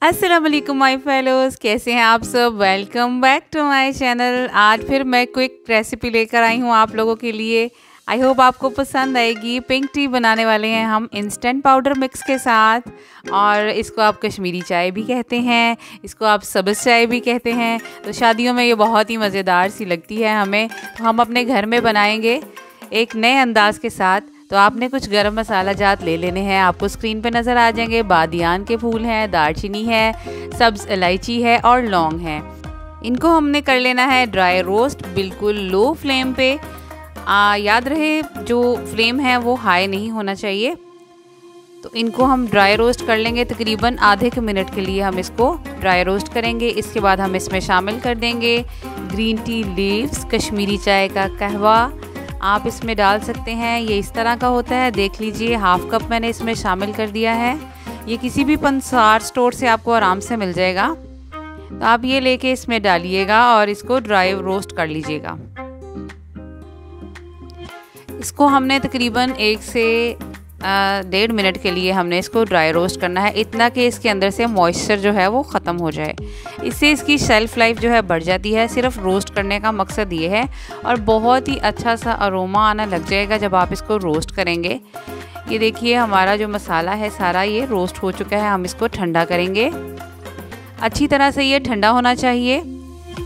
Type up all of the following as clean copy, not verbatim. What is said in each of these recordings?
अस्सलाम वालेकुम my fellows, कैसे हैं आप सब। Welcome back to my channel. आज फिर मैं क्विक रेसिपी लेकर आई हूँ आप लोगों के लिए। आई होप आपको पसंद आएगी। पिंक टी बनाने वाले हैं हम इंस्टेंट पाउडर मिक्स के साथ, और इसको आप कश्मीरी चाय भी कहते हैं, इसको आप सब्ज़ चाय भी कहते हैं। तो शादियों में ये बहुत ही मज़ेदार सी लगती है हमें, तो हम अपने घर में बनाएंगे एक नए अंदाज के साथ। तो आपने कुछ गरम मसाला जात ले लेने हैं, आपको स्क्रीन पे नज़र आ जाएंगे। बादियान के फूल हैं, दालचीनी है, सब्ज़ इलायची है और लौंग है। इनको हमने कर लेना है ड्राई रोस्ट, बिल्कुल लो फ्लेम पे। याद रहे जो फ्लेम है वो हाई नहीं होना चाहिए। तो इनको हम ड्राई रोस्ट कर लेंगे, तकरीबन आधे के मिनट के लिए हम इसको ड्राई रोस्ट करेंगे। इसके बाद हम इसमें शामिल कर देंगे ग्रीन टी लीव्स, कश्मीरी चाय का कहवा आप इसमें डाल सकते हैं। ये इस तरह का होता है, देख लीजिए। हाफ कप मैंने इसमें शामिल कर दिया है। ये किसी भी पंसार स्टोर से आपको आराम से मिल जाएगा। तो आप ये लेके इसमें डालिएगा और इसको ड्राई रोस्ट कर लीजिएगा। इसको हमने तकरीबन 1 से 1.5 मिनट के लिए हमने इसको ड्राई रोस्ट करना है, इतना कि इसके अंदर से मॉइस्चर जो है वो ख़त्म हो जाए। इससे इसकी शेल्फ़ लाइफ जो है बढ़ जाती है। सिर्फ रोस्ट करने का मकसद ये है, और बहुत ही अच्छा सा अरोमा आना लग जाएगा जब आप इसको रोस्ट करेंगे। ये देखिए हमारा जो मसाला है सारा ये रोस्ट हो चुका है। हम इसको ठंडा करेंगे। अच्छी तरह से ये ठंडा होना चाहिए,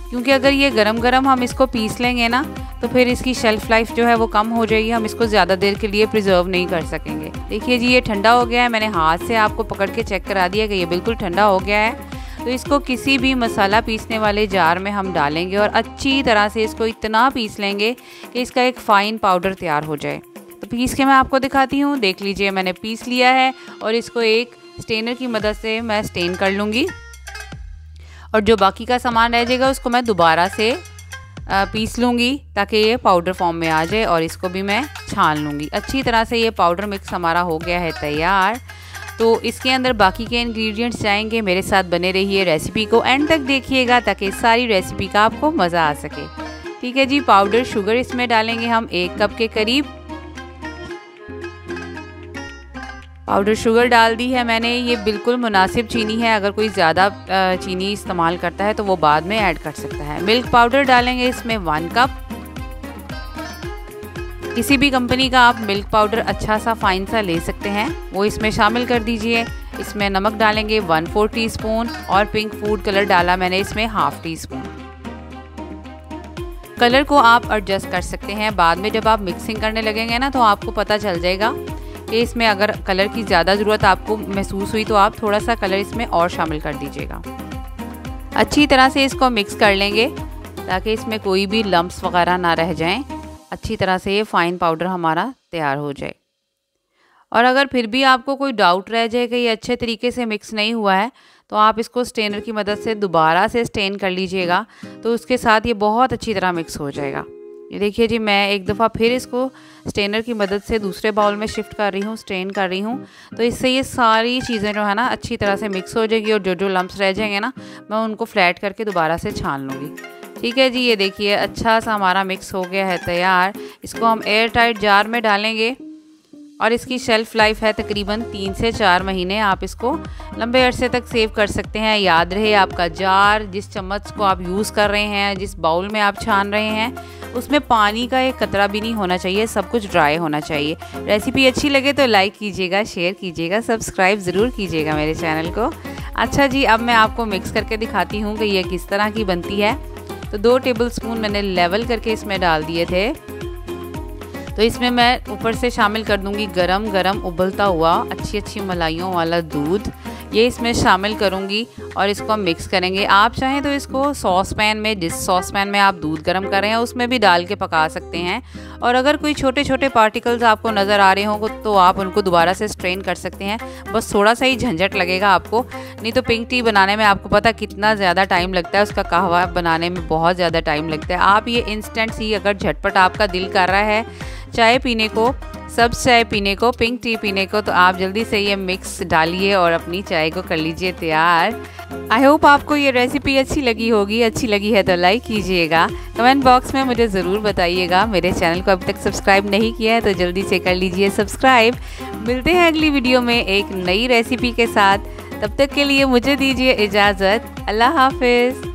क्योंकि अगर ये गरम गरम हम इसको पीस लेंगे ना तो फिर इसकी शेल्फ़ लाइफ जो है वो कम हो जाएगी। हम इसको ज़्यादा देर के लिए प्रिजर्व नहीं कर सकेंगे। देखिए जी, ये ठंडा हो गया है। मैंने हाथ से आपको पकड़ के चेक करा दिया कि ये बिल्कुल ठंडा हो गया है। तो इसको किसी भी मसाला पीसने वाले जार में हम डालेंगे और अच्छी तरह से इसको इतना पीस लेंगे कि इसका एक फ़ाइन पाउडर तैयार हो जाए। तो पीस के मैं आपको दिखाती हूँ। देख लीजिए, मैंने पीस लिया है और इसको एक स्टेनर की मदद से मैं स्टेन कर लूँगी, और जो बाकी का सामान रह जाएगा उसको मैं दोबारा से पीस लूँगी ताकि ये पाउडर फॉर्म में आ जाए, और इसको भी मैं छान लूँगी। अच्छी तरह से ये पाउडर मिक्स हमारा हो गया है तैयार। तो इसके अंदर बाकी के इंग्रेडिएंट्स जाएंगे। मेरे साथ बने रहिए, रेसिपी को एंड तक देखिएगा ताकि सारी रेसिपी का आपको मज़ा आ सके। ठीक है जी। पाउडर शुगर इसमें डालेंगे हम 1 कप के करीब। पाउडर शुगर डाल दी है मैंने। ये बिल्कुल मुनासिब चीनी है, अगर कोई ज़्यादा चीनी इस्तेमाल करता है तो वो बाद में ऐड कर सकता है। मिल्क पाउडर डालेंगे इसमें 1 कप। किसी भी कंपनी का आप मिल्क पाउडर अच्छा सा फाइन सा ले सकते हैं, वो इसमें शामिल कर दीजिए। इसमें नमक डालेंगे 1/4 टीस्पून, और पिंक फूड कलर डाला मैंने इसमें 1/2 टीस्पून। कलर को आप एडजस्ट कर सकते हैं। बाद में जब आप मिक्सिंग करने लगेंगे ना तो आपको पता चल जाएगा कि इसमें अगर कलर की ज़्यादा ज़रूरत आपको महसूस हुई तो आप थोड़ा सा कलर इसमें और शामिल कर दीजिएगा। अच्छी तरह से इसको मिक्स कर लेंगे ताकि इसमें कोई भी लम्प्स वगैरह ना रह जाएं। अच्छी तरह से ये फ़ाइन पाउडर हमारा तैयार हो जाए। और अगर फिर भी आपको कोई डाउट रह जाए कि ये अच्छे तरीके से मिक्स नहीं हुआ है, तो आप इसको स्टेनर की मदद से दोबारा से स्टेन कर लीजिएगा, तो उसके साथ ये बहुत अच्छी तरह मिक्स हो जाएगा। ये देखिए जी, मैं एक दफ़ा फिर इसको स्टेनर की मदद से दूसरे बाउल में शिफ्ट कर रही हूँ, स्ट्रेन कर रही हूँ। तो इससे ये सारी चीज़ें जो है ना अच्छी तरह से मिक्स हो जाएगी, और जो जो लम्प्स रह जाएंगे ना मैं उनको फ्लैट करके दोबारा से छान लूँगी। ठीक है जी। ये देखिए अच्छा सा हमारा मिक्स हो गया है तैयार। इसको हम एयर टाइट जार में डालेंगे, और इसकी शेल्फ़ लाइफ है तकरीबन 3 से 4 महीने। आप इसको लंबे अरसे तक सेव कर सकते हैं। याद रहे, आपका जार, जिस चम्मच को आप यूज़ कर रहे हैं, जिस बाउल में आप छान रहे हैं, उसमें पानी का एक कतरा भी नहीं होना चाहिए। सब कुछ ड्राई होना चाहिए। रेसिपी अच्छी लगे तो लाइक कीजिएगा, शेयर कीजिएगा, सब्सक्राइब ज़रूर कीजिएगा मेरे चैनल को। अच्छा जी, अब मैं आपको मिक्स करके दिखाती हूँ कि ये किस तरह की बनती है। तो 2 टेबलस्पून मैंने लेवल करके इसमें डाल दिए थे। तो इसमें मैं ऊपर से शामिल कर दूंगी गरम गरम उबलता हुआ अच्छी मलाइयों वाला दूध। ये इसमें शामिल करूंगी और इसको हम मिक्स करेंगे। आप चाहें तो इसको सॉस पैन में, जिस सॉस पैन में आप दूध गर्म कर रहे हैं उसमें भी डाल के पका सकते हैं। और अगर कोई छोटे छोटे पार्टिकल्स आपको नज़र आ रहे हों तो आप उनको दोबारा से स्ट्रेन कर सकते हैं। बस थोड़ा सा ही झंझट लगेगा आपको, नहीं तो पिंक टी बनाने में आपको पता कितना ज़्यादा टाइम लगता है, उसका कहवा बनाने में बहुत ज़्यादा टाइम लगता है। आप ये इंस्टेंट सी, अगर झटपट आपका दिल कर रहा है चाय पीने को, सब्ज़ चाय पीने को, पिंक टी पीने को, तो आप जल्दी से ये मिक्स डालिए और अपनी चाय को कर लीजिए तैयार। आई होप आपको ये रेसिपी अच्छी लगी होगी। अच्छी लगी है तो लाइक कीजिएगा, कमेंट बॉक्स में मुझे ज़रूर बताइएगा। मेरे चैनल को अभी तक सब्सक्राइब नहीं किया है तो जल्दी से कर लीजिए सब्सक्राइब। मिलते हैं अगली वीडियो में एक नई रेसिपी के साथ। तब तक के लिए मुझे दीजिए इजाज़त। अल्लाह हाफिज़।